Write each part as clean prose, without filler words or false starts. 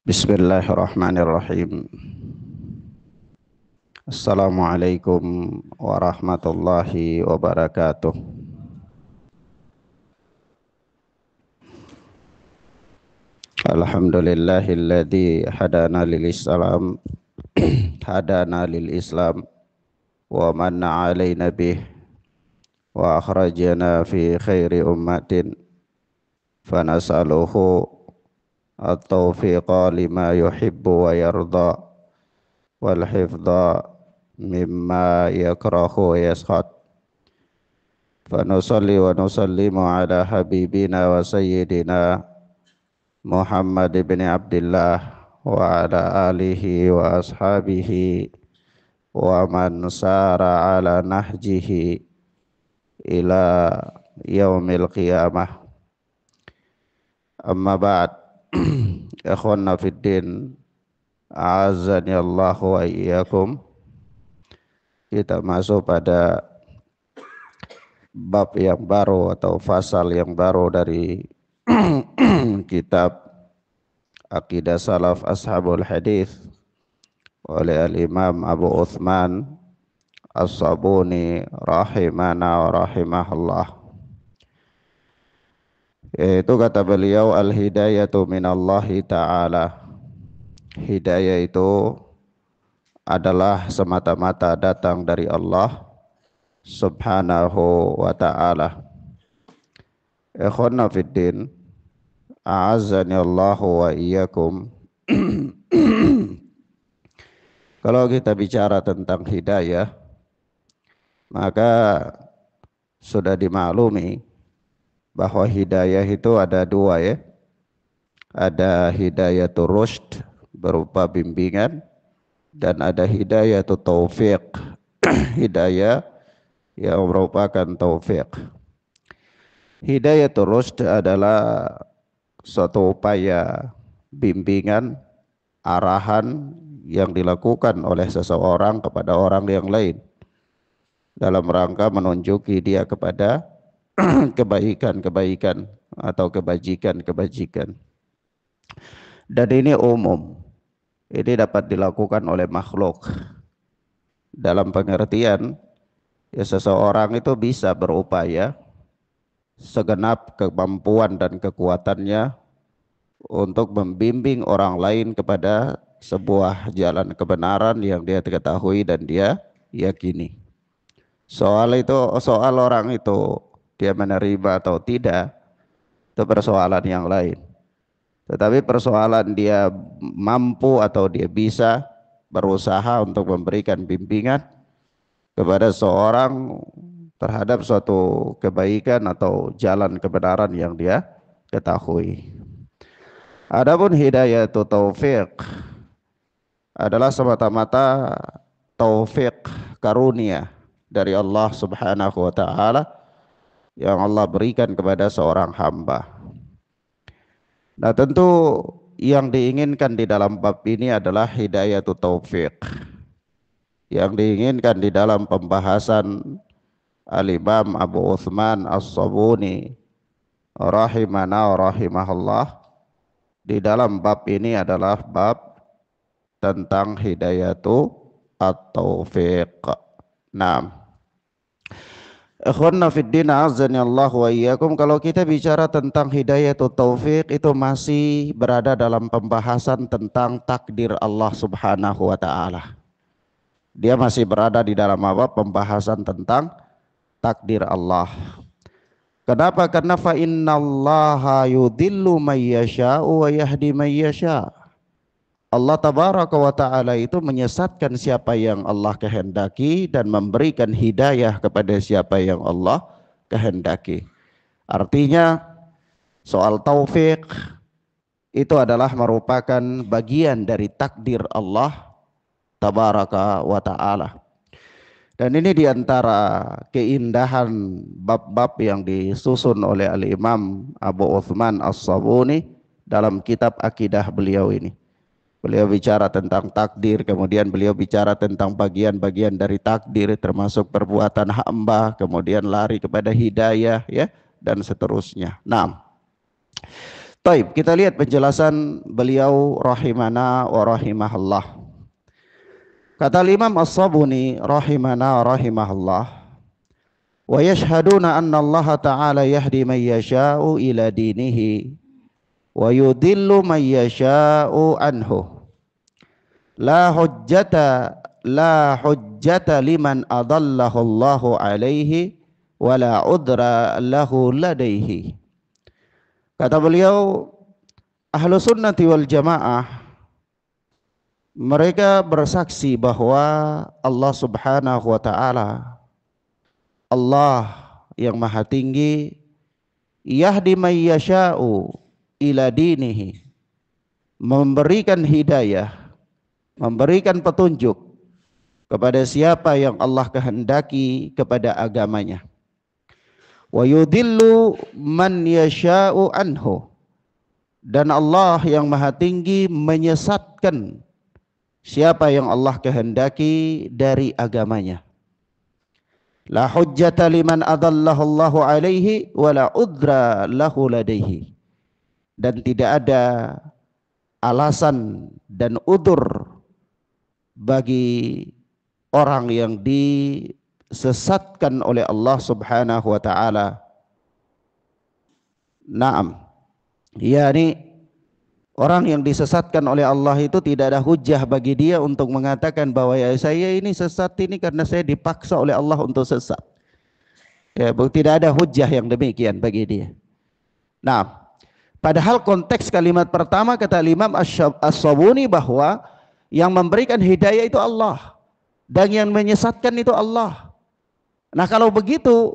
Bismillahirrahmanirrahim. Assalamualaikum warahmatullahi wabarakatuh. Alhamdulillahilladzi hadana lil Islam wa manna alaina bih wa akhrajana fi khairi ummatin fanas'aluhu at-taufiqa lima yuhibbu wa yarda wal hifdha mimma yakrahu wa yaskhad. Fanusalli wa nusallimu ala habibina wa sayyidina Muhammad ibn Abdullah wa ala alihi wa ashabihi wa man sara ala nahjihi ila yaumil qiyamah. Amma ba'd. Ikhwanna fid din, a'azzani Allah wa iyyakum. Kita masuk pada bab yang baru atau fasal yang baru dari kitab Aqidah Salaf Ashabul Hadis oleh Al-Imam Abu Uthman As-Sabuni rahimana wa rahimahullah. Yaitu kata beliau, al-hidayatu minallahi ta'ala. Hidayah itu adalah semata-mata datang dari Allah subhanahu wa ta'ala. Ikhwanna fiddin, a'azzani Allahu wa iyyakum. Kalau kita bicara tentang hidayah, maka sudah dimaklumi bahwa hidayah itu ada dua, ya. Ada hidayatul rusyd berupa bimbingan, dan ada hidayatul taufiq, hidayah yang merupakan taufik. Hidayatul rusyd adalah suatu upaya bimbingan, arahan yang dilakukan oleh seseorang kepada orang yang lain dalam rangka menunjuki dia kepada kebaikan-kebaikan atau kebajikan-kebajikan. Dan ini umum. Ini dapat dilakukan oleh makhluk. Dalam pengertian, ya, seseorang itu bisa berupaya segenap kemampuan dan kekuatannya untuk membimbing orang lain kepada sebuah jalan kebenaran yang dia ketahui dan dia yakini. Soal orang itu dia menerima atau tidak, itu persoalan yang lain. Tetapi persoalan dia mampu atau dia bisa berusaha untuk memberikan bimbingan kepada seorang terhadap suatu kebaikan atau jalan kebenaran yang dia ketahui. Adapun hidayah atau taufik adalah semata-mata taufik karunia dari Allah subhanahu wa ta'ala yang Allah berikan kepada seorang hamba. Nah, tentu yang diinginkan di dalam bab ini adalah hidayatul taufik. Yang diinginkan di dalam pembahasan Al-Imam Abu Uthman As-Sabuni rahimana wa rahimahullah di dalam bab ini adalah bab tentang hidayatul at-taufiq. Nah, ikhwanna fiddin, azani Allah wa iyyakum. Kalau kita bicara tentang hidayatul taufik, itu masih berada dalam pembahasan tentang takdir Allah subhanahu wa ta'ala. Dia masih berada di dalam apa? Pembahasan tentang takdir Allah. Kenapa? Karena fa innallaha yudhillu may yasha'u wa yahdi may yasha'. Allah tabaraka wa ta'ala itu menyesatkan siapa yang Allah kehendaki dan memberikan hidayah kepada siapa yang Allah kehendaki. Artinya soal taufik itu adalah merupakan bagian dari takdir Allah tabaraka wa ta'ala. Dan ini diantara keindahan bab-bab yang disusun oleh Al-Imam Abu Uthman As-Sabuni dalam kitab akidah beliau ini. Beliau bicara tentang takdir, kemudian beliau bicara tentang bagian-bagian dari takdir, termasuk perbuatan hamba, kemudian lari kepada hidayah, ya, dan seterusnya. Nah, Taib, kita lihat penjelasan beliau rahimana wa rahimahullah. Kata Imam As-Sabuni rahimana wa rahimahullah, wa yashhaduna anna Allah ta'ala yahdi man yasha'u ila dinihi wa yudillu man yasha'u anhu. La hujjata liman adallahu Allahu alaihi wa la udra lahu ladaihi. Kata beliau, ahlu sunnati wal jamaah, mereka bersaksi bahwa Allah subhanahu wa ta'ala, Allah yang maha tinggi, yahdi man yasha'u ila dinihi, memberikan hidayah, memberikan petunjuk kepada siapa yang Allah kehendaki kepada agamanya. Wa yudillu man yasha'u anhu, dan Allah yang maha tinggi menyesatkan siapa yang Allah kehendaki dari agamanya. La hujjata liman adallahu Allahu alaihi wa la udra lahu ladaihi, dan tidak ada alasan dan udur bagi orang yang disesatkan oleh Allah subhanahu wa ta'ala. Naam, yakni orang yang disesatkan oleh Allah itu tidak ada hujjah bagi dia untuk mengatakan bahwa ya saya ini sesat ini karena saya dipaksa oleh Allah untuk sesat. Ya, tidak ada hujjah yang demikian bagi dia. Nah, padahal konteks kalimat pertama kata Imam As-Sabuni bahwa yang memberikan hidayah itu Allah dan yang menyesatkan itu Allah. Nah, kalau begitu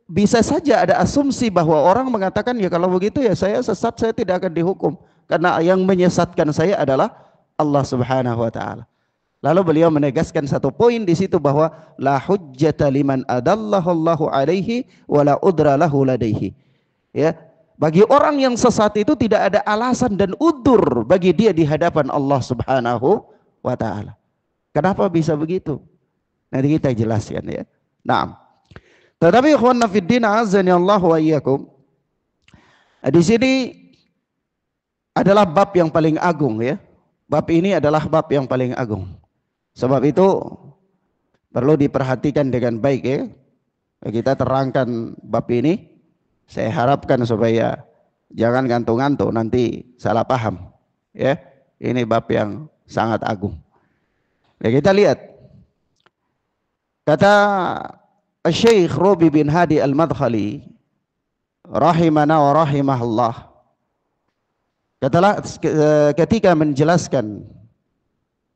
bisa saja ada asumsi bahwa orang mengatakan ya kalau begitu ya saya sesat, saya tidak akan dihukum karena yang menyesatkan saya adalah Allah subhanahu wa ta'ala. Lalu beliau menegaskan satu poin di situ bahwa la hujjata liman adallahu Allahu alaihi wa la udra lahu ladaihi. Ya, bagi orang yang sesat itu tidak ada alasan dan udur bagi dia di hadapan Allah subhanahu wa ta'ala. Kenapa bisa begitu? Nanti kita jelaskan ya. Nah, tetapi ikhwanna fiddin azani Allah wa iyyakum, di sini adalah bab yang paling agung ya. Bab ini adalah bab yang paling agung. Sebab itu perlu diperhatikan dengan baik ya. Kita terangkan bab ini. Saya harapkan supaya jangan ngantuk-ngantuk nanti salah paham ya. Ini bab yang sangat agung. Ya, kita lihat. Kata Syekh Rabi bin Hadi Al-Madkhali rahimana wa rahimahullah, katalah ketika menjelaskan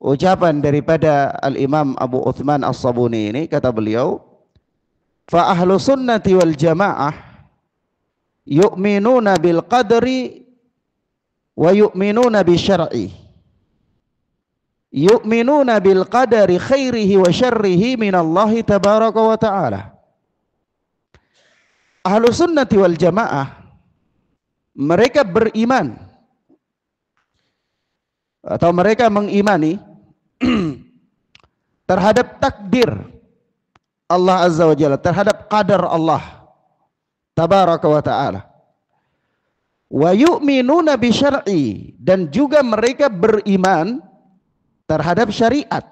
ucapan daripada Al-Imam Abu Uthman As-Sabuni ini, kata beliau, fa ahlu sunnati wal jamaah yu'minuna bil qadri wa yu'minuna bi syar'i, yu'minuna bil qadari khairihi wa syarrihi minallahi tabaraka wa ta'ala. Ahlu sunnati wal jamaah, mereka beriman atau mereka mengimani terhadap takdir Allah azza wa jalla, terhadap qadar Allah tabaraka wa ta'ala. Wa yu'minuna bi syar'i, dan juga mereka beriman terhadap syariat.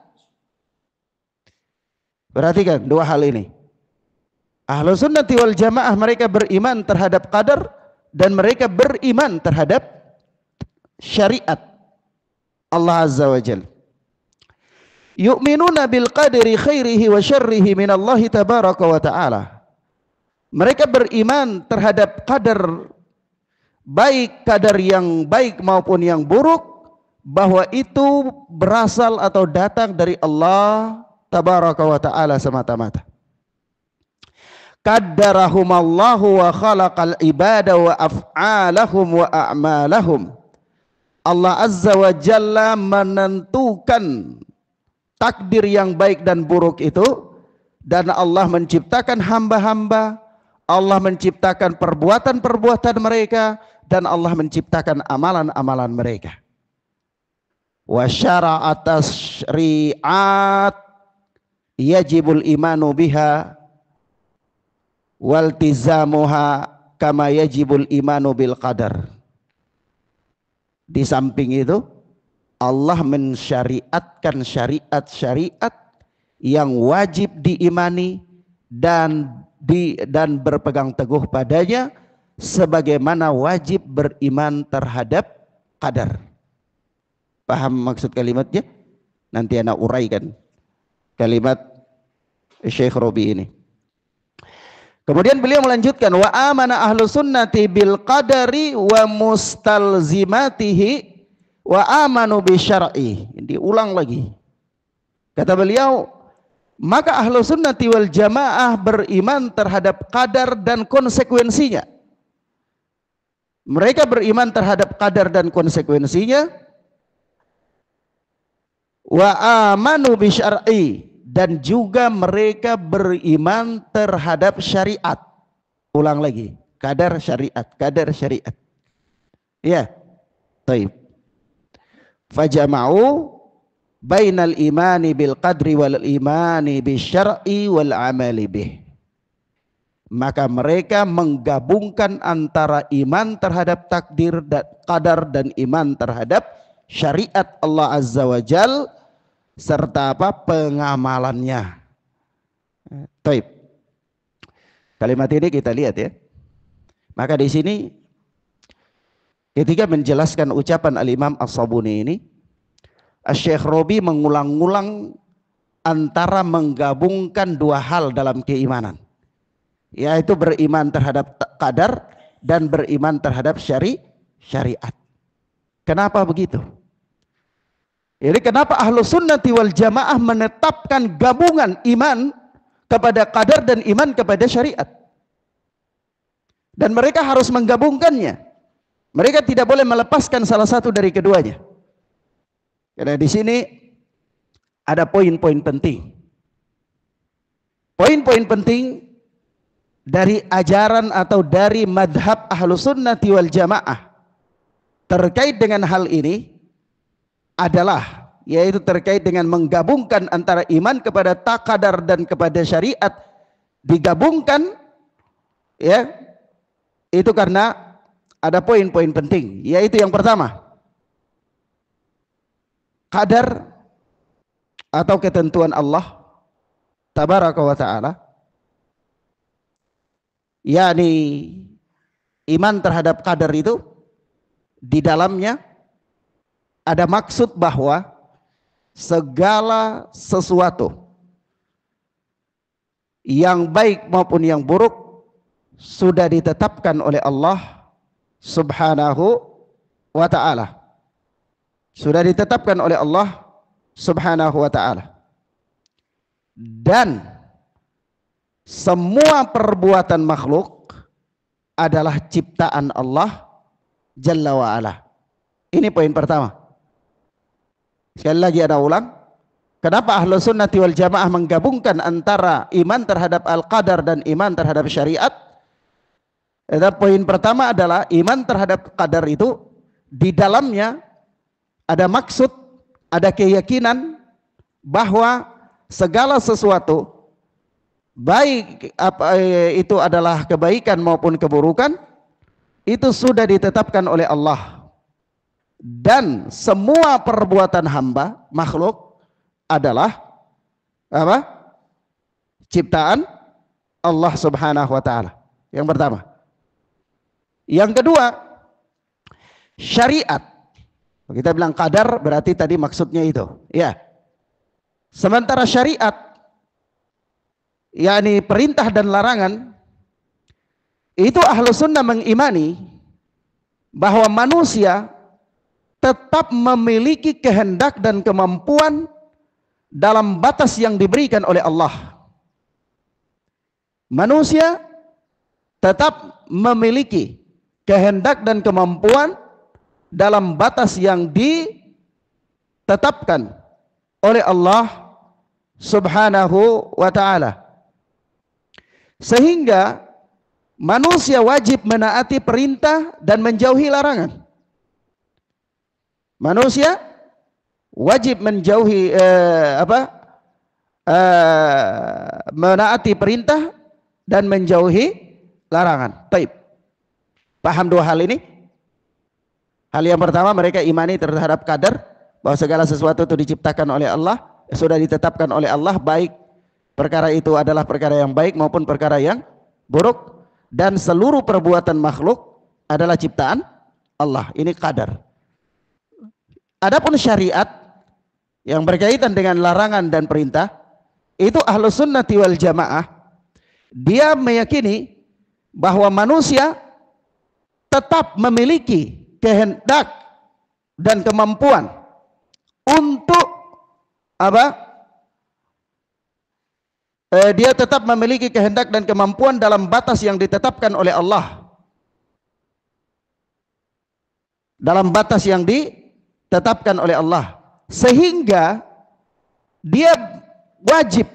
Perhatikan dua hal ini. Ahlu sunnati wal jamaah mereka beriman terhadap qadar dan mereka beriman terhadap syariat Allah azza wa jalla. Yu'minuna bil qadri khairihi wa syarrihi minallahi tabaraka wa ta'ala. Mereka beriman terhadap qadar, baik qadar yang baik maupun yang buruk, bahwa itu berasal atau datang dari Allah tabaraka wa ta'ala semata-mata. Qaddarahumallahu wa khalaqal ibada wa af'alahum wa a'malahum. Allah azza wa jalla menentukan takdir yang baik dan buruk itu, dan Allah menciptakan hamba-hamba, Allah menciptakan perbuatan-perbuatan mereka, dan Allah menciptakan amalan-amalan mereka. Wa syara'at tasyri'at yajibul imanu biha waltizamuha kama yajibul imanu bil qadar. Di samping itu Allah mensyariatkan syariat-syariat yang wajib diimani dan berpegang teguh padanya, sebagaimana wajib beriman terhadap qadar. Paham maksud kalimatnya? Nanti anak uraikan kalimat Syekh Robi ini. Kemudian beliau melanjutkan, wa amana ahlu sunnati bil qadari wa mustalzimatihi wa amanu bi syar'i. Diulang lagi. Kata beliau, maka ahlu sunnati wal jamaah beriman terhadap qadar dan konsekuensinya. Mereka beriman terhadap qadar dan konsekuensinya. Wa amanu bi syar'i, dan juga mereka beriman terhadap syariat. Ulang lagi, qadar syariat. Ya. Baik. Fajama'u bainal imani bil qadri wal imani bis syar'i wal amali bih. Maka mereka menggabungkan antara iman terhadap takdir dan qadar dan iman terhadap syariat Allah Azza wa Jal serta pengamalannya. Taib. Kalimat ini kita lihat ya. Maka di sini ketika menjelaskan ucapan Al-Imam As-Sabuni ini, Syekh Robi mengulang-ulang antara menggabungkan dua hal dalam keimanan, yaitu beriman terhadap qadar dan beriman terhadap syariat. Kenapa begitu? Jadi kenapa ahlu sunnati wal jamaah menetapkan gabungan iman kepada qadar dan iman kepada syariat? Dan mereka harus menggabungkannya. Mereka tidak boleh melepaskan salah satu dari keduanya. Karena di sini ada poin-poin penting. Poin-poin penting dari ajaran atau dari madhab ahlu sunnati wal jamaah terkait dengan hal ini adalah, yaitu terkait dengan menggabungkan antara iman kepada qadar dan kepada syariat, digabungkan ya, itu karena ada poin-poin penting, yaitu yang pertama, qadar atau ketentuan Allah tabaraka wa ta'ala, yakni iman terhadap qadar itu di dalamnya ada maksud bahwa segala sesuatu yang baik maupun yang buruk sudah ditetapkan oleh Allah Subhanahu wa ta'ala. Sudah ditetapkan oleh Allah Subhanahu wa ta'ala. Dan semua perbuatan makhluk adalah ciptaan Allah Jalla wa ala. Ini poin pertama. Sekali lagi ada ulang. Kenapa ahlu sunnati wal jamaah menggabungkan antara iman terhadap al-qadar dan iman terhadap syariat? Poin pertama adalah iman terhadap qadar itu di dalamnya ada maksud, ada keyakinan bahwa segala sesuatu baik apa itu adalah kebaikan maupun keburukan itu sudah ditetapkan oleh Allah. Dan semua perbuatan hamba makhluk adalah apa? Ciptaan Allah Subhanahu wa ta'ala. Yang pertama. Yang kedua, syariat. Kita bilang qadar berarti tadi maksudnya itu, ya. Sementara syariat, yakni perintah dan larangan, itu ahlu sunnah mengimani bahwa manusia tetap memiliki kehendak dan kemampuan dalam batas yang diberikan oleh Allah. Manusia tetap memiliki kehendak dan kemampuan dalam batas yang ditetapkan oleh Allah Subhanahu wa ta'ala. Sehingga manusia wajib menaati perintah dan menjauhi larangan. Manusia wajib menjauhi menaati perintah dan menjauhi larangan. Taib. Paham dua hal ini? Hal yang pertama, mereka imani terhadap qadar, bahwa segala sesuatu itu diciptakan oleh Allah, sudah ditetapkan oleh Allah, baik perkara itu adalah perkara yang baik maupun perkara yang buruk, dan seluruh perbuatan makhluk adalah ciptaan Allah. Ini qadar. Adapun syariat yang berkaitan dengan larangan dan perintah, itu Ahlus Sunnati wal Jamaah, dia meyakini bahwa manusia tetap memiliki kehendak dan kemampuan untuk apa? Dia tetap memiliki kehendak dan kemampuan dalam batas yang ditetapkan oleh Allah. Dalam batas yang ditetapkan oleh Allah. Sehingga dia wajib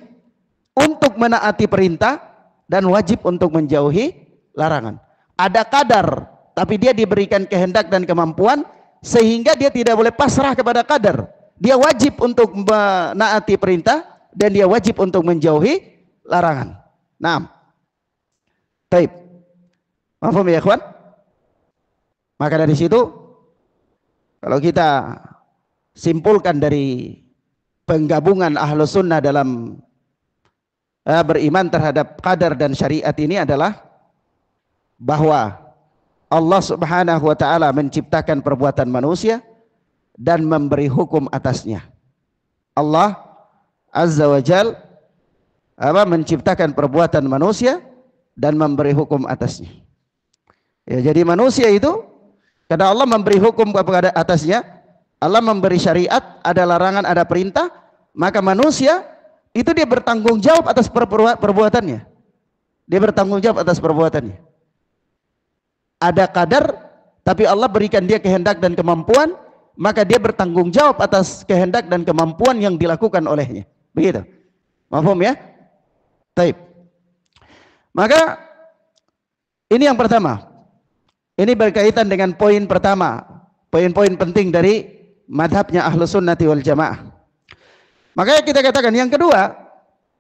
untuk menaati perintah dan wajib untuk menjauhi larangan. Ada kadar, tapi dia diberikan kehendak dan kemampuan sehingga dia tidak boleh pasrah kepada kadar. Dia wajib untuk menaati perintah dan dia wajib untuk menjauhi larangan. Naam. Baik. Paham ya, ikhwan? Maka dari situ, kalau kita simpulkan dari penggabungan Ahlus Sunnah dalam beriman terhadap qadar dan syariat ini adalah bahwa Allah Subhanahu wa taala menciptakan perbuatan manusia dan memberi hukum atasnya. Allah Azza wa Jal menciptakan perbuatan manusia dan memberi hukum atasnya. Ya, jadi manusia itu karena Allah memberi hukum kepada atasnya, Allah memberi syariat, ada larangan, ada perintah, maka manusia itu dia bertanggung jawab atas perbuatannya. Dia bertanggung jawab atas perbuatannya. Ada kadar, tapi Allah berikan dia kehendak dan kemampuan, maka dia bertanggung jawab atas kehendak dan kemampuan yang dilakukan olehnya. Begitu. Paham ya? Taib. Maka ini yang pertama. Ini berkaitan dengan poin pertama, poin-poin penting dari madhabnya Ahlus Sunnati wal Jamaah. Makanya kita katakan yang kedua,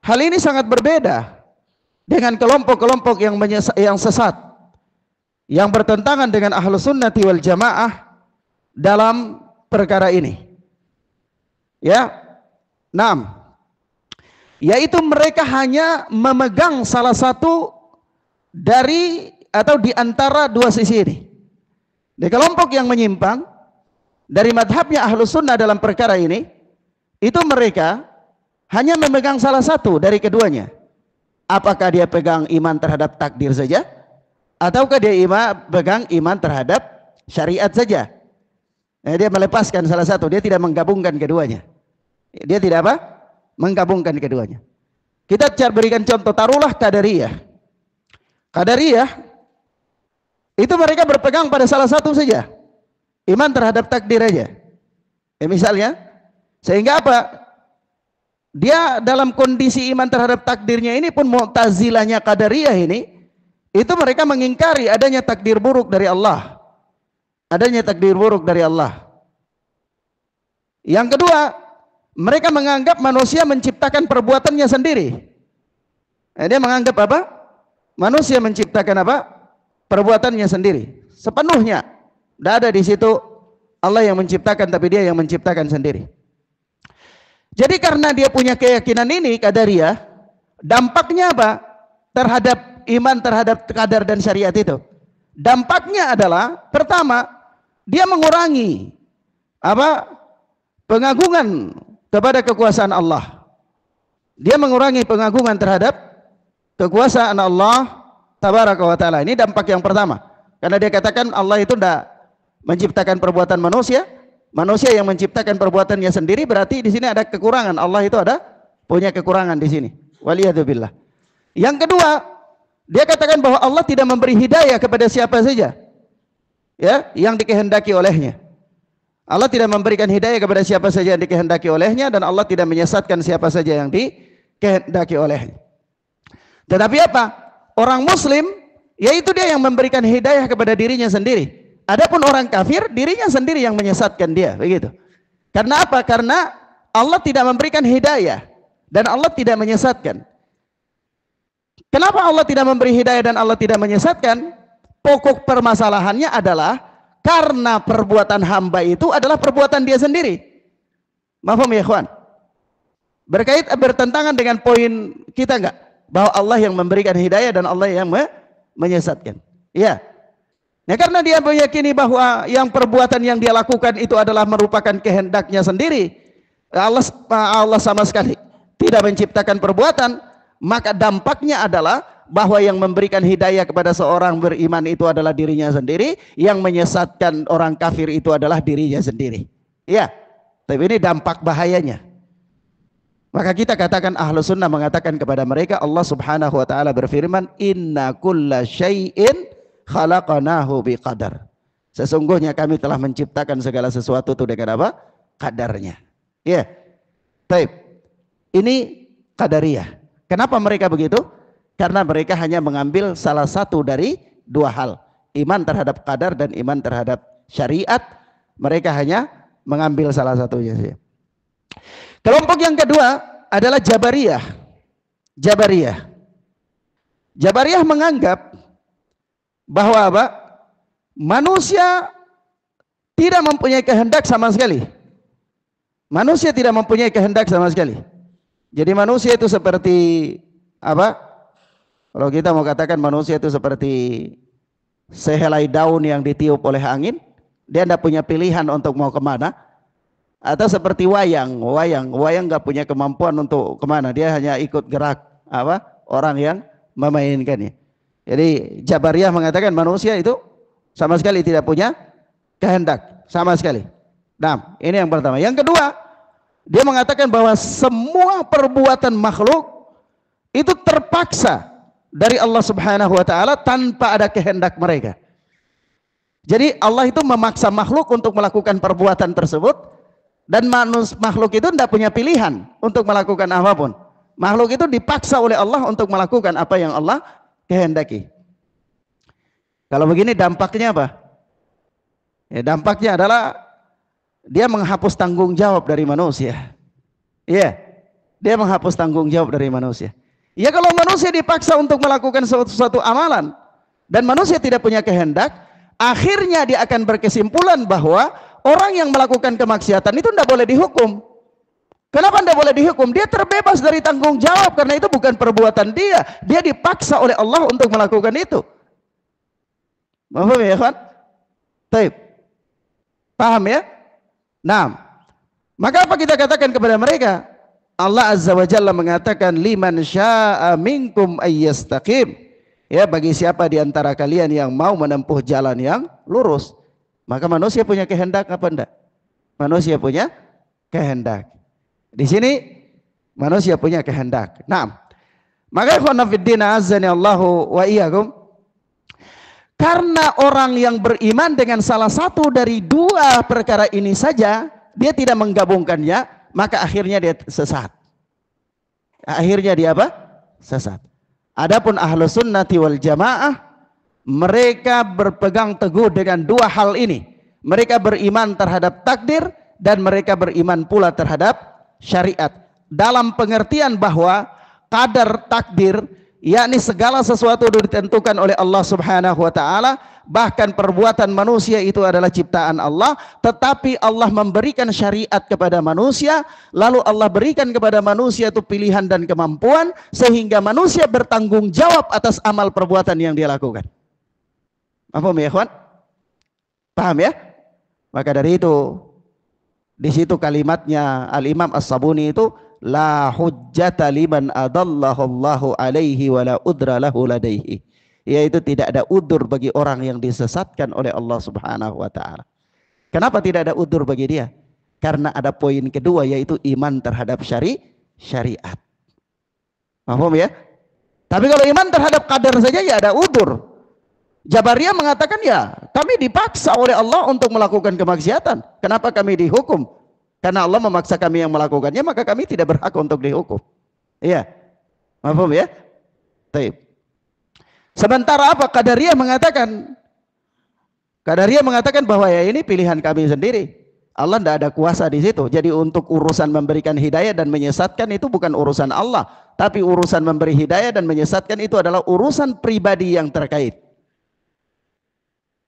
hal ini sangat berbeda dengan kelompok-kelompok yang sesat, yang bertentangan dengan Ahlus Sunnati wal Jamaah dalam perkara ini. Ya, 6. Yaitu mereka hanya memegang salah satu dari atau di antara dua sisi ini. Di kelompok yang menyimpang dari madhabnya Ahlus Sunnah dalam perkara ini, itu mereka hanya memegang salah satu dari keduanya. Apakah dia pegang iman terhadap takdir saja, ataukah dia pegang iman terhadap syariat saja. Dia melepaskan salah satu, dia tidak menggabungkan keduanya. Dia tidak apa? Menggabungkan keduanya. Kita berikan contoh, taruhlah Qadariyah. Qadariyah itu mereka berpegang pada salah satu saja, iman terhadap takdir aja. Misalnya, sehingga apa? Dia dalam kondisi iman terhadap takdirnya ini pun, Mu'tazilahnya Qadariyah ini, itu mereka mengingkari adanya takdir buruk dari Allah. Adanya takdir buruk dari Allah. Yang kedua, mereka menganggap manusia menciptakan perbuatannya sendiri. Dia menganggap apa? Manusia menciptakan apa? Perbuatannya sendiri. Sepenuhnya. Tidak ada di situ Allah yang menciptakan, tapi dia yang menciptakan sendiri. Jadi karena dia punya keyakinan ini, Qadariyah, dampaknya apa? Terhadap iman terhadap qadar dan syariat itu. Dampaknya adalah, pertama, dia mengurangi apa? Pengagungan kepada kekuasaan Allah. Dia mengurangi pengagungan terhadap kekuasaan Allah Tabaraka wa Ta'ala. Ini dampak yang pertama. Karena dia katakan Allah itu tidak menciptakan perbuatan manusia, manusia yang menciptakan perbuatannya sendiri, berarti di sini ada kekurangan. Allah itu ada punya kekurangan di sini. Waliyadzubillah. Yang kedua, dia katakan bahwa Allah tidak memberi hidayah kepada siapa saja, ya, yang dikehendaki olehnya. Allah tidak memberikan hidayah kepada siapa saja yang dikehendaki olehnya, dan Allah tidak menyesatkan siapa saja yang dikehendaki olehnya. Tetapi apa? Orang muslim, yaitu dia yang memberikan hidayah kepada dirinya sendiri. Adapun orang kafir, dirinya sendiri yang menyesatkan dia, begitu. Karena apa? Karena Allah tidak memberikan hidayah dan Allah tidak menyesatkan. Kenapa Allah tidak memberi hidayah dan Allah tidak menyesatkan? Pokok permasalahannya adalah Karena perbuatan hamba itu adalah perbuatan dia sendiri. Mahfum ya ikhwan? Bertentangan dengan poin kita enggak? Bahwa Allah yang memberikan hidayah dan Allah yang menyesatkan. Iya. Nah, karena dia meyakini bahwa yang perbuatan yang dia lakukan itu adalah merupakan kehendaknya sendiri. Allah sama sekali tidak menciptakan perbuatan, maka dampaknya adalah bahwa yang memberikan hidayah kepada seorang beriman itu adalah dirinya sendiri, yang menyesatkan orang kafir itu adalah dirinya sendiri. Iya. Tapi ini dampak bahayanya. Maka kita katakan Ahlus Sunnah mengatakan kepada mereka, Allah Subhanahu wa taala berfirman, "Inna kulla syai'in khalaqnahu biqadar." Sesungguhnya kami telah menciptakan segala sesuatu itu dengan apa? Kadarnya. Ya. Baik. Ini qadariyah. Kenapa mereka begitu? Karena mereka hanya mengambil salah satu dari dua hal. Iman terhadap qadar dan iman terhadap syariat. Mereka hanya mengambil salah satunya saja. Kelompok yang kedua adalah Jabariyah. Jabariyah menganggap bahwa apa? Manusia tidak mempunyai kehendak sama sekali. Manusia tidak mempunyai kehendak sama sekali. Jadi manusia itu seperti apa? Kalau kita mau katakan manusia itu seperti sehelai daun yang ditiup oleh angin, dia tidak punya pilihan untuk mau kemana. Atau seperti wayang nggak punya kemampuan untuk kemana, dia hanya ikut gerak apa orang yang memainkannya. Jadi Jabariyah mengatakan manusia itu sama sekali tidak punya kehendak sama sekali. Nah, ini yang pertama. Yang kedua, dia mengatakan bahwa semua perbuatan makhluk itu terpaksa dari Allah Subhanahu wa taala tanpa ada kehendak mereka. Jadi Allah itu memaksa makhluk untuk melakukan perbuatan tersebut. Dan makhluk itu tidak punya pilihan untuk melakukan apapun. Makhluk itu dipaksa oleh Allah untuk melakukan apa yang Allah kehendaki. Kalau begini dampaknya apa? Ya, dampaknya adalah dia menghapus tanggung jawab dari manusia. Iya, dia menghapus tanggung jawab dari manusia. Ya, kalau manusia dipaksa untuk melakukan suatu amalan dan manusia tidak punya kehendak, akhirnya dia akan berkesimpulan bahwa orang yang melakukan kemaksiatan itu tidak boleh dihukum. Kenapa tidak boleh dihukum? Dia terbebas dari tanggung jawab karena itu bukan perbuatan dia. Dia dipaksa oleh Allah untuk melakukan itu. Paham ya, kan? Paham ya? Nah, maka apa kita katakan kepada mereka? Allah Azza wa Jalla mengatakan, liman syaa minkum ayyastaqim. Ya, bagi siapa di antara kalian yang mau menempuh jalan yang lurus. Maka manusia punya kehendak apa enggak? Manusia punya kehendak. Di sini manusia punya kehendak. Nah, maka ikhwan fillah azani Allahu wa iyyakum, karena orang yang beriman dengan salah satu dari dua perkara ini saja, dia tidak menggabungkannya, maka akhirnya dia sesat. Akhirnya dia apa? Sesat. Adapun Ahlus Sunnati wal Jamaah, mereka berpegang teguh dengan dua hal ini. Mereka beriman terhadap takdir dan mereka beriman pula terhadap syariat. Dalam pengertian bahwa qadar takdir, yakni segala sesuatu ditentukan oleh Allah Subhanahu wa taala, bahkan perbuatan manusia itu adalah ciptaan Allah, tetapi Allah memberikan syariat kepada manusia, lalu Allah berikan kepada manusia itu pilihan dan kemampuan sehingga manusia bertanggung jawab atas amal perbuatan yang dia lakukan. Paham ya, ikhwan? Paham ya? Maka dari itu, di situ kalimatnya Al-Imam As-Sabuni itu, la hujjata liman adallahu Allahu alaihi wa la udra lahu ladaihi. Yaitu tidak ada udur bagi orang yang disesatkan oleh Allah Subhanahu wa taala. Kenapa tidak ada udur bagi dia? Karena ada poin kedua, yaitu iman terhadap syariat. Paham ya? Tapi kalau iman terhadap qadar saja ya ada udur. Jabariyah mengatakan ya kami dipaksa oleh Allah untuk melakukan kemaksiatan. Kenapa kami dihukum? Karena Allah memaksa kami yang melakukannya, maka kami tidak berhak untuk dihukum. Iya. Paham ya? Baik. Sementara apa? Qadariyah mengatakan bahwa ya ini pilihan kami sendiri. Allah tidak ada kuasa di situ. Jadi untuk urusan memberikan hidayah dan menyesatkan itu bukan urusan Allah, tapi urusan memberi hidayah dan menyesatkan itu adalah urusan pribadi yang terkait.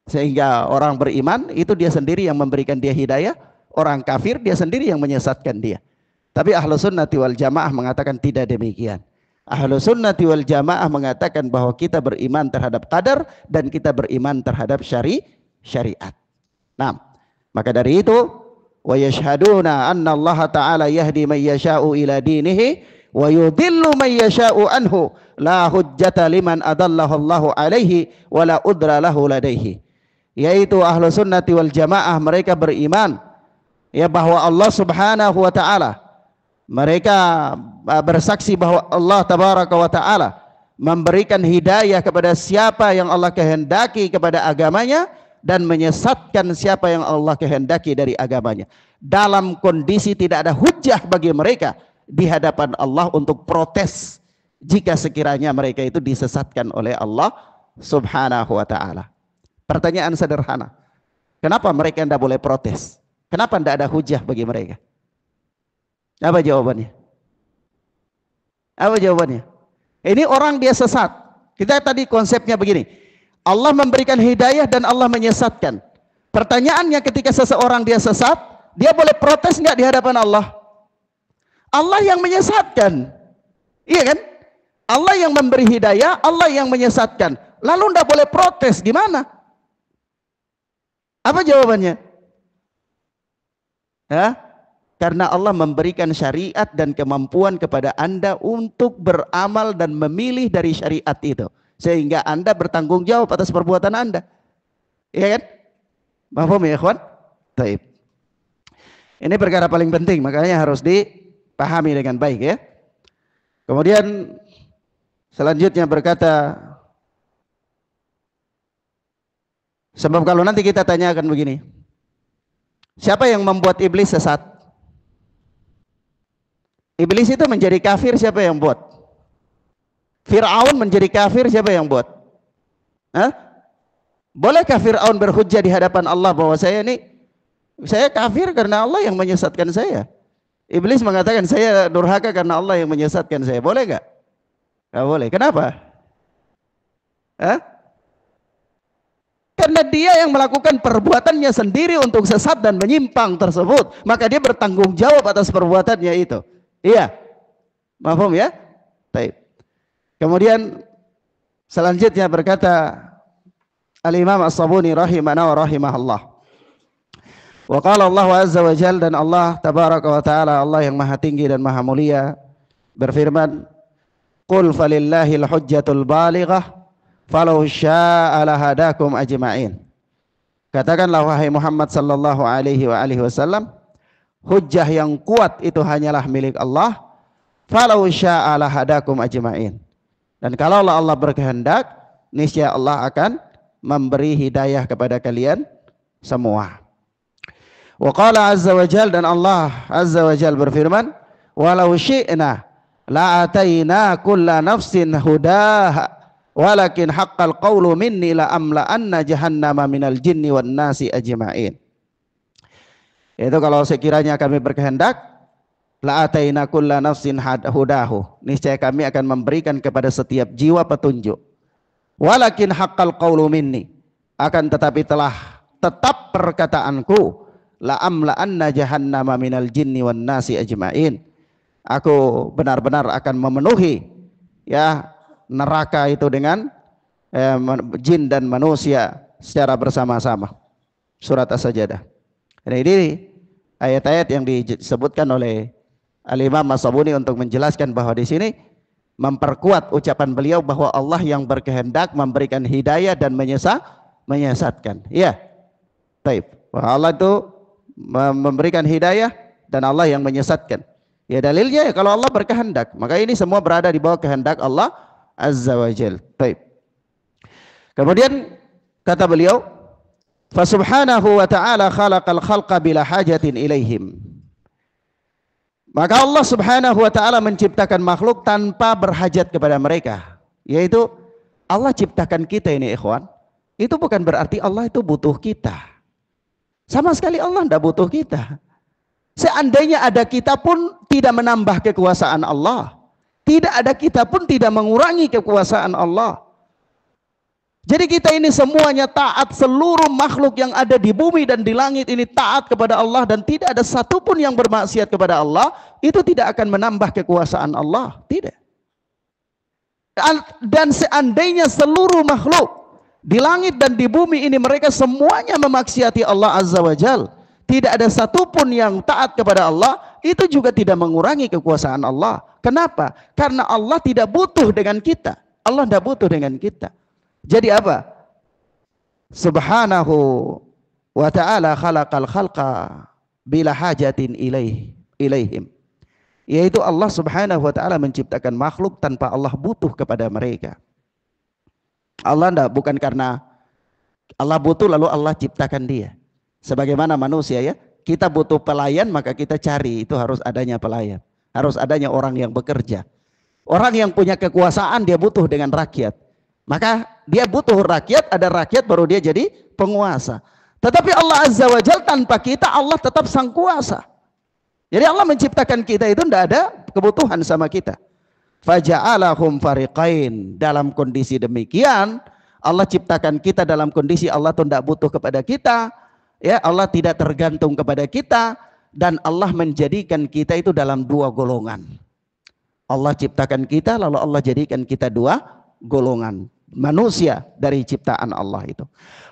Sehingga orang beriman itu dia sendiri yang memberikan dia hidayah, orang kafir dia sendiri yang menyesatkan dia. Tapi ahlu sunnati wal jamaah mengatakan tidak demikian. Ahlu sunnati wal jamaah mengatakan bahwa kita beriman terhadap qadar dan kita beriman terhadap syariat. Nah, maka dari itu wa yashhaduna anna Allah ta'ala yahdi man yasha'u ila dinihi wa yudhillu man yasha'u anhu la hujjata liman adallahu Allahu alaihi wa la udra lahu ladaihi. Yaitu ahlu sunnati wal jamaah mereka beriman ya bahwa Allah subhanahu wa ta'ala, mereka bersaksi bahwa Allah tabaraka wa ta'ala memberikan hidayah kepada siapa yang Allah kehendaki kepada agamanya dan menyesatkan siapa yang Allah kehendaki dari agamanya, dalam kondisi tidak ada hujjah bagi mereka di hadapan Allah untuk protes jika sekiranya mereka itu disesatkan oleh Allah subhanahu wa ta'ala. Pertanyaan sederhana, kenapa mereka tidak boleh protes? Kenapa tidak ada hujah bagi mereka? Apa jawabannya? Apa jawabannya? Ini orang dia sesat. Kita tadi konsepnya begini, Allah memberikan hidayah dan Allah menyesatkan. Pertanyaannya, ketika seseorang dia sesat, dia boleh protes nggak di hadapan Allah? Allah yang menyesatkan, iya kan? Allah yang memberi hidayah, Allah yang menyesatkan. Lalu nggak boleh protes, gimana? Apa jawabannya? Ya, karena Allah memberikan syariat dan kemampuan kepada Anda untuk beramal dan memilih dari syariat itu, sehingga Anda bertanggung jawab atas perbuatan Anda. Iya kan? Paham ya, ikhwan? Baik. Ini perkara paling penting, makanya harus dipahami dengan baik ya. Kemudian selanjutnya berkata, sebab kalau nanti kita tanyakan begini, siapa yang membuat iblis sesat? Iblis itu menjadi kafir, siapa yang buat? Fir'aun menjadi kafir, siapa yang buat? Hah? Bolehkah Fir'aun berhujjah di hadapan Allah bahwa saya kafir karena Allah yang menyesatkan saya? Iblis mengatakan saya durhaka karena Allah yang menyesatkan saya. Boleh gak? Gak boleh. Kenapa? Hah? Karena dia yang melakukan perbuatannya sendiri untuk sesat dan menyimpang tersebut, maka dia bertanggung jawab atas perbuatannya itu. Iya, paham ya? Baik. Kemudian selanjutnya berkata Al-Imam As-Sabuni rahimana wa rahimahullah. Wa qala Allah azza wa jalla, dan Allah tabaraka wa taala, Allah yang maha tinggi dan maha mulia, berfirman, qul falillahil hujjatul balighah falau syaa'a lahadakum ajma'in. Katakanlah wahai Muhammad sallallahu alaihi wasallam, hujjah yang kuat itu hanyalah milik Allah. Falau syaa'a lahadakum ajma'in. Dan kalau Allah berkehendak, niscaya Allah akan memberi hidayah kepada kalian semua. Wa qala azza wa jalla, dan Allah azza wa jalla berfirman, walau syi'na la ataina kulla nafsin hudaha walakin haqqal qawlu minni la amla'anna jahannama minal jinni wan nasi ajma'in. Itu kalau sekiranya kami berkehendak, la ataina kulla nafsin hudahu, niscaya kami akan memberikan kepada setiap jiwa petunjuk. Walakin haqqal qawlu minni, akan tetapi telah tetap perkataanku, la amla'anna jahannama minal jinni wan nasi ajma'in. Aku benar-benar akan memenuhi ya neraka itu dengan jin dan manusia secara bersama-sama. Surat As-Sajdah. Nah, ini ayat-ayat yang disebutkan oleh Al-Imam As-Sabuni untuk menjelaskan bahwa di sini memperkuat ucapan beliau bahwa Allah yang berkehendak memberikan hidayah dan menyesatkan. Iya. Baik. Allah itu memberikan hidayah dan Allah yang menyesatkan. Ya dalilnya ya kalau Allah berkehendak, maka ini semua berada di bawah kehendak Allah Azza wa Jal. Baik. Kemudian kata beliau, fa subhanahu wa ta'ala khalaqal khalqa bila hajatin ilaihim. Maka Allah subhanahu wa ta'ala menciptakan makhluk tanpa berhajat kepada mereka. Yaitu Allah ciptakan kita ini ikhwan, itu bukan berarti Allah itu butuh kita. Sama sekali Allah tidak butuh kita. Seandainya ada kita pun tidak menambah kekuasaan Allah. Tidak ada kita pun tidak mengurangi kekuasaan Allah. Jadi kita ini semuanya taat, seluruh makhluk yang ada di bumi dan di langit ini taat kepada Allah, dan tidak ada satupun yang bermaksiat kepada Allah. Itu tidak akan menambah kekuasaan Allah, tidak. Dan seandainya seluruh makhluk di langit dan di bumi ini mereka semuanya memaksiati Allah Azza wa Jal, tidak ada satupun yang taat kepada Allah, itu juga tidak mengurangi kekuasaan Allah. Kenapa? Karena Allah tidak butuh dengan kita. Allah tidak butuh dengan kita. Jadi apa? Subhanahu wa ta'ala khalaqal khalqa bila hajatin ilaihim. Yaitu Allah subhanahu wa ta'ala menciptakan makhluk tanpa Allah butuh kepada mereka. Allah enggak, bukan karena Allah butuh lalu Allah ciptakan dia. Sebagaimana manusia ya, kita butuh pelayan maka kita cari, itu harus adanya pelayan. Harus adanya orang yang bekerja. Orang yang punya kekuasaan dia butuh dengan rakyat. Maka dia butuh rakyat, ada rakyat baru dia jadi penguasa. Tetapi Allah Azza wa Jalla tanpa kita, Allah tetap sang kuasa. Jadi Allah menciptakan kita itu tidak ada kebutuhan sama kita. Faja'alahum fariqain. Dalam kondisi demikian, Allah ciptakan kita dalam kondisi Allah itu tidak butuh kepada kita. Ya, Allah tidak tergantung kepada kita, dan Allah menjadikan kita itu dalam dua golongan. Allah ciptakan kita lalu Allah jadikan kita dua golongan manusia dari ciptaan Allah itu.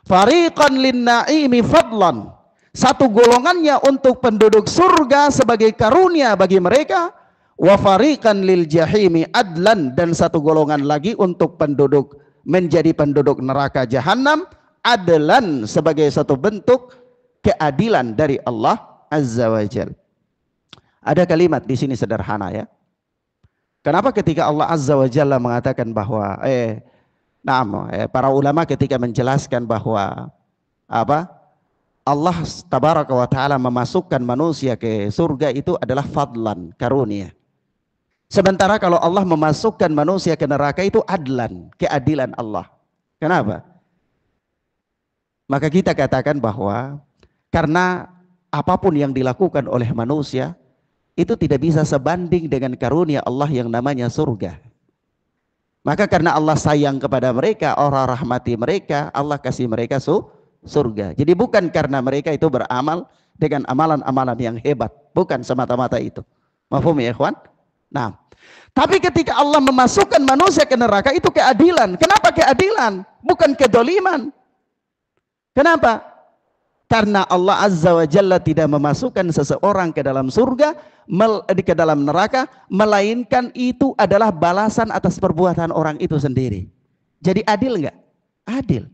Fariqan lin-na'imi fadlan. Satu golongannya untuk penduduk surga sebagai karunia bagi mereka, wa fariqan lil jahimi adlan, dan satu golongan lagi untuk penduduk menjadi penduduk neraka jahanam adlan, sebagai satu bentuk keadilan dari Allah Azza wa Jalla. Ada kalimat di sini sederhana ya. Kenapa ketika Allah Azza wa Jalla mengatakan bahwa para ulama ketika menjelaskan bahwa Allah tabaraka wa ta'ala memasukkan manusia ke surga itu adalah fadlan, karunia. Sementara kalau Allah memasukkan manusia ke neraka itu adlan, keadilan Allah. Kenapa? Maka kita katakan bahwa karena apapun yang dilakukan oleh manusia itu tidak bisa sebanding dengan karunia Allah yang namanya surga. Maka karena Allah sayang kepada mereka, Allah rahmati mereka, Allah kasih mereka surga. Jadi bukan karena mereka itu beramal dengan amalan-amalan yang hebat, bukan semata-mata itu. Mafhum ya ikhwan? Nah, tapi ketika Allah memasukkan manusia ke neraka itu keadilan. Kenapa keadilan? Bukan kedoliman. Kenapa? Karena Allah Azza wa Jalla tidak memasukkan seseorang ke dalam surga, ke dalam neraka, melainkan itu adalah balasan atas perbuatan orang itu sendiri. Jadi adil enggak? Adil.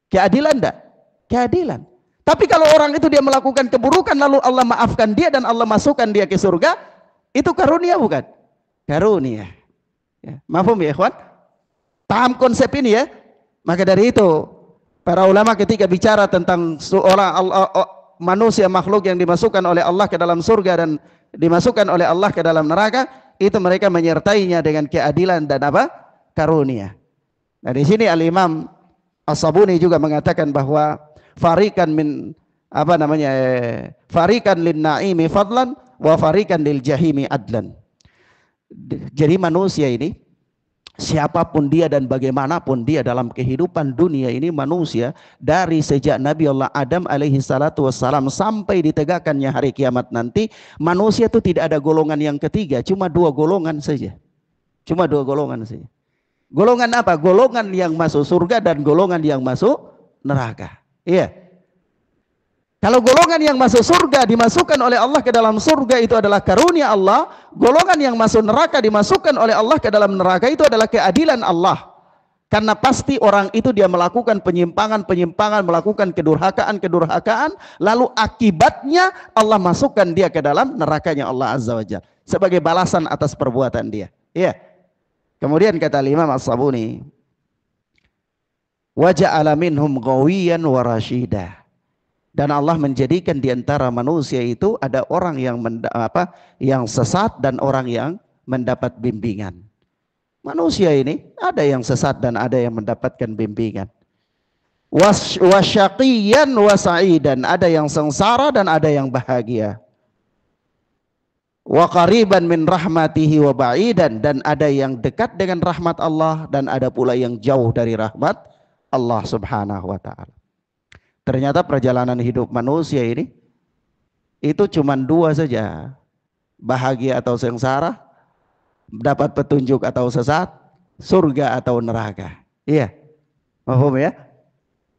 Keadilan enggak? Keadilan. Tapi kalau orang itu dia melakukan keburukan lalu Allah maafkan dia dan Allah masukkan dia ke surga, itu karunia bukan? Karunia. Ya. Mafhum ya ikhwan? Paham konsep ini ya? Maka dari itu para ulama ketika bicara tentang seorang manusia makhluk yang dimasukkan oleh Allah ke dalam surga dan dimasukkan oleh Allah ke dalam neraka, itu mereka menyertainya dengan keadilan dan karunia. Nah di sini Al-Imam As-Sabuni juga mengatakan bahwa farikan farikan lin-na'imi fadlan wa farikan lil jahimi adlan. Jadi manusia ini, siapapun dia dan bagaimanapun dia dalam kehidupan dunia ini, manusia dari sejak Nabi Allah Adam alaihi salatu wassalam sampai ditegakkannya hari kiamat nanti, manusia itu tidak ada golongan yang ketiga, cuma dua golongan saja. Cuma dua golongan saja. Golongan apa? Golongan yang masuk surga dan golongan yang masuk neraka. Iya. Kalau golongan yang masuk surga dimasukkan oleh Allah ke dalam surga itu adalah karunia Allah, golongan yang masuk neraka dimasukkan oleh Allah ke dalam neraka itu adalah keadilan Allah. Karena pasti orang itu dia melakukan penyimpangan, melakukan kedurhakaan, lalu akibatnya Allah masukkan dia ke dalam nerakanya Allah Azza wa Jalla sebagai balasan atas perbuatan dia. Iya. Kemudian kata Imam As-Sabuni, wa ja'ala minhum ghawiyan wa rasyidah. Dan Allah menjadikan di antara manusia itu ada orang yang sesat dan orang yang mendapat bimbingan. Manusia ini ada yang sesat dan ada yang mendapatkan bimbingan. Wasyaqiyan wasa'idan, ada yang sengsara dan ada yang bahagia. wa qariban min rahmatihi wa ba'idan, dan ada yang dekat dengan rahmat Allah dan ada pula yang jauh dari rahmat Allah Subhanahu wa taala. Ternyata perjalanan hidup manusia ini itu cuma dua saja, bahagia atau sengsara, dapat petunjuk atau sesat, surga atau neraka. Iya, paham ya?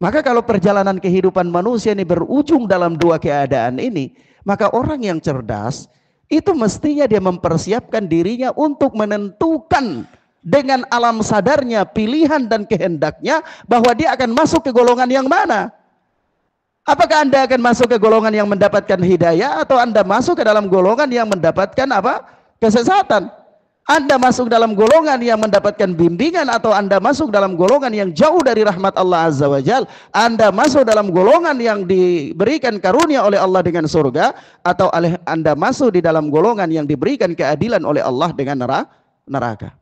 Maka kalau perjalanan kehidupan manusia ini berujung dalam dua keadaan ini, maka orang yang cerdas itu mestinya dia mempersiapkan dirinya untuk menentukan dengan alam sadarnya pilihan dan kehendaknya bahwa dia akan masuk ke golongan yang mana. Apakah Anda akan masuk ke golongan yang mendapatkan hidayah atau Anda masuk ke dalam golongan yang mendapatkan apa? Kesesatan. Anda masuk dalam golongan yang mendapatkan bimbingan atau Anda masuk dalam golongan yang jauh dari rahmat Allah Azza wa Jal. Anda masuk dalam golongan yang diberikan karunia oleh Allah dengan surga, atau Anda masuk di dalam golongan yang diberikan keadilan oleh Allah dengan neraka.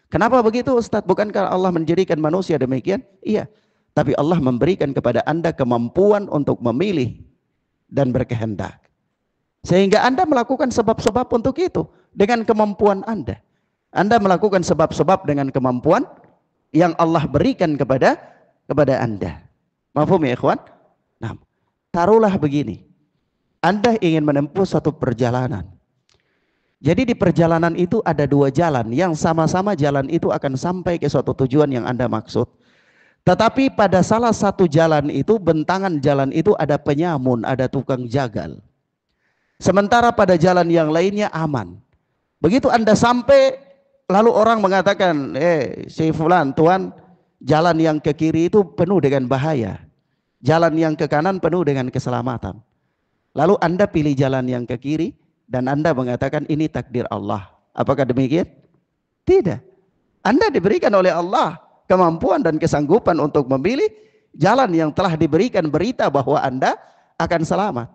Kenapa begitu Ustadz? Bukankah Allah menjadikan manusia demikian? Iya. Tapi Allah memberikan kepada Anda kemampuan untuk memilih dan berkehendak. Sehingga Anda melakukan sebab-sebab untuk itu dengan kemampuan Anda. Anda melakukan sebab-sebab dengan kemampuan yang Allah berikan kepada Anda. Mafhum ya ikhwan? Nah, taruhlah begini. Anda ingin menempuh satu perjalanan. Jadi di perjalanan itu ada dua jalan yang sama-sama jalan itu akan sampai ke suatu tujuan yang Anda maksud. Tetapi pada salah satu jalan itu, bentangan jalan itu ada penyamun, ada tukang jagal. Sementara pada jalan yang lainnya aman. Begitu Anda sampai, lalu orang mengatakan, si fulan, tuan, jalan yang ke kiri itu penuh dengan bahaya. Jalan yang ke kanan penuh dengan keselamatan. Lalu Anda pilih jalan yang ke kiri, dan Anda mengatakan ini takdir Allah. Apakah demikian? Tidak. Anda diberikan oleh Allah kemampuan dan kesanggupan untuk memilih jalan yang telah diberikan berita bahwa Anda akan selamat.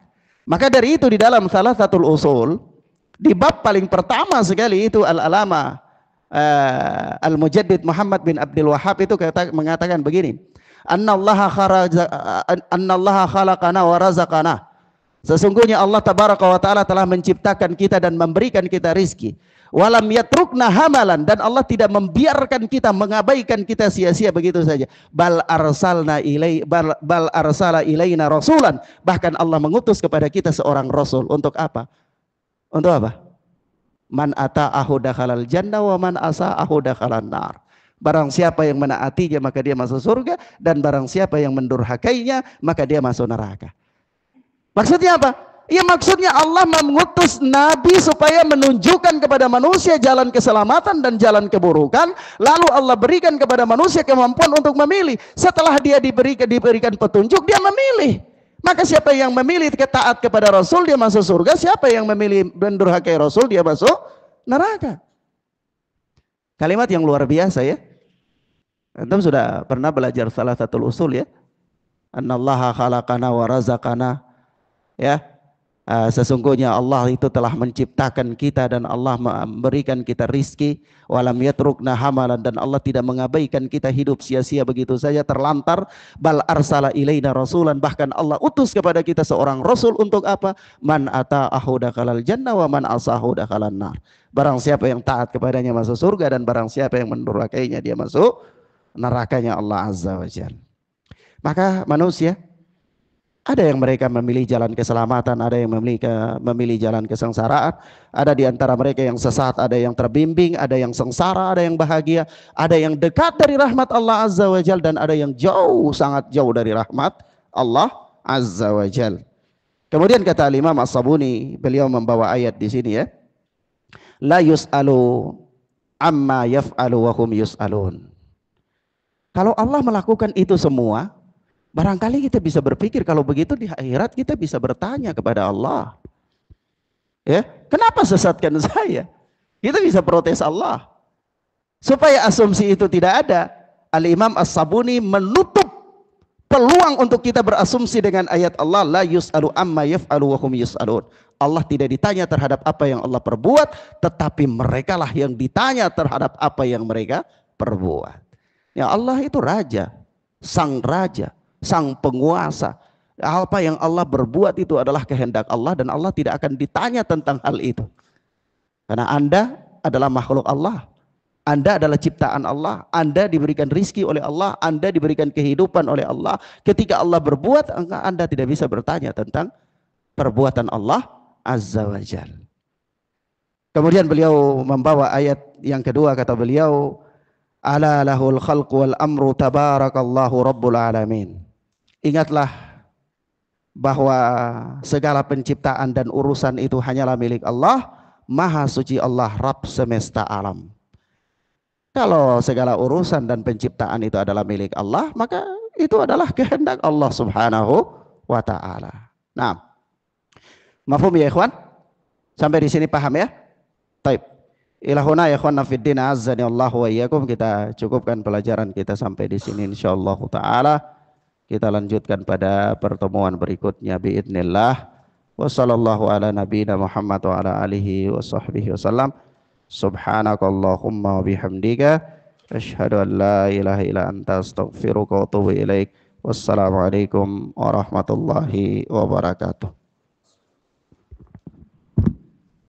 Maka dari itu di dalam salah satu usul, di bab paling pertama sekali itu Al-Alama Al-Mujaddid Muhammad bin Abdul Wahhab itu mengatakan begini, Annallaha khalaqana wa razaqana. Sesungguhnya Allah Tabaraka wa Ta'ala telah menciptakan kita dan memberikan kita rizki. Walam yatrukna hamalan, dan Allah tidak membiarkan kita, mengabaikan kita sia-sia begitu saja. Bal arsala ilaina rasulan. Bahkan Allah mengutus kepada kita seorang rasul. Untuk apa? Untuk apa? Man ata'ahu dakhalal jannah wa man asa'ahu dakhalan nar. Barang siapa yang menaatinya maka dia masuk surga, dan barang siapa yang mendurhakainya maka dia masuk neraka. Maksudnya apa? Ya maksudnya Allah mengutus Nabi supaya menunjukkan kepada manusia jalan keselamatan dan jalan keburukan. Lalu Allah berikan kepada manusia kemampuan untuk memilih. Setelah dia diberikan petunjuk, dia memilih. Maka siapa yang memilih taat kepada Rasul, dia masuk surga. Siapa yang memilih mendurhakai Rasul, dia masuk neraka. Kalimat yang luar biasa ya. Antum sudah pernah belajar salah satu usul ya. Annallaha khalaqana wa razaqana. Ya. Sesungguhnya Allah itu telah menciptakan kita dan Allah memberikan kita rizki. Walam yatrukna hamalan, dan Allah tidak mengabaikan kita hidup sia-sia begitu saja terlantar. Bal arsala ilaina rasulan, bahkan Allah utus kepada kita seorang rasul. Untuk apa? Man ata'ahu dakhalal jannah wa man asahu dakhalan nar. Barang siapa yang taat kepadanya masuk surga, dan barang siapa yang mendurhakainya dia masuk nerakanya Allah Azza wa Jalla. Maka manusia, ada yang mereka memilih jalan keselamatan, ada yang memilih jalan kesengsaraan, ada di antara mereka yang sesat, ada yang terbimbing, ada yang sengsara, ada yang bahagia, ada yang dekat dari rahmat Allah Azza wa Jal, dan ada yang jauh, sangat jauh dari rahmat Allah Azza wa Jal. Kemudian kata Imam As-Sabuni, beliau membawa ayat di sini ya, la yus'alu amma yaf'alu wa hum yus'alun. Kalau Allah melakukan itu semua, barangkali kita bisa berpikir kalau begitu di akhirat kita bisa bertanya kepada Allah. Ya, kenapa sesatkan saya? Kita bisa protes Allah. Supaya asumsi itu tidak ada, Al-Imam As-Sabuni menutup peluang untuk kita berasumsi dengan ayat Allah, la yus'alu amma yaf'alu wa hum yus'alun. Allah tidak ditanya terhadap apa yang Allah perbuat, tetapi merekalah yang ditanya terhadap apa yang mereka perbuat. Ya, Allah itu raja, sang penguasa, Apa yang Allah berbuat itu adalah kehendak Allah dan Allah tidak akan ditanya tentang hal itu. Karena Anda adalah makhluk Allah. Anda adalah ciptaan Allah. Anda diberikan rizki oleh Allah. Anda diberikan kehidupan oleh Allah. Ketika Allah berbuat, Anda tidak bisa bertanya tentang perbuatan Allah Azza wa Jal. Kemudian beliau membawa ayat yang kedua, kata beliau, ala lahul khalqu wal amru tabarakallahu rabbul alamin. Ingatlah bahwa segala penciptaan dan urusan itu hanyalah milik Allah, maha suci Allah, Rabb semesta alam. Kalau segala urusan dan penciptaan itu adalah milik Allah, maka itu adalah kehendak Allah subhanahu wa ta'ala. Nah, mafhum ya ikhwan? Sampai di sini paham ya? Taib. Ilahuna ya ikhwan nafiddin azzani Allah wa iyyakum. Kita cukupkan pelajaran kita sampai di sini insyaallah ta'ala. Kita lanjutkan pada pertemuan berikutnya biidznillah. Wassallallahu ala nabiyina Muhammad wa ala alihi wa sahbihi wasallam. Subhanakallahumma wa bihamdika asyhadu an la ilaha illa anta astaghfiruka wa atubu ilaik. Wassalamualaikum warahmatullahi wabarakatuh.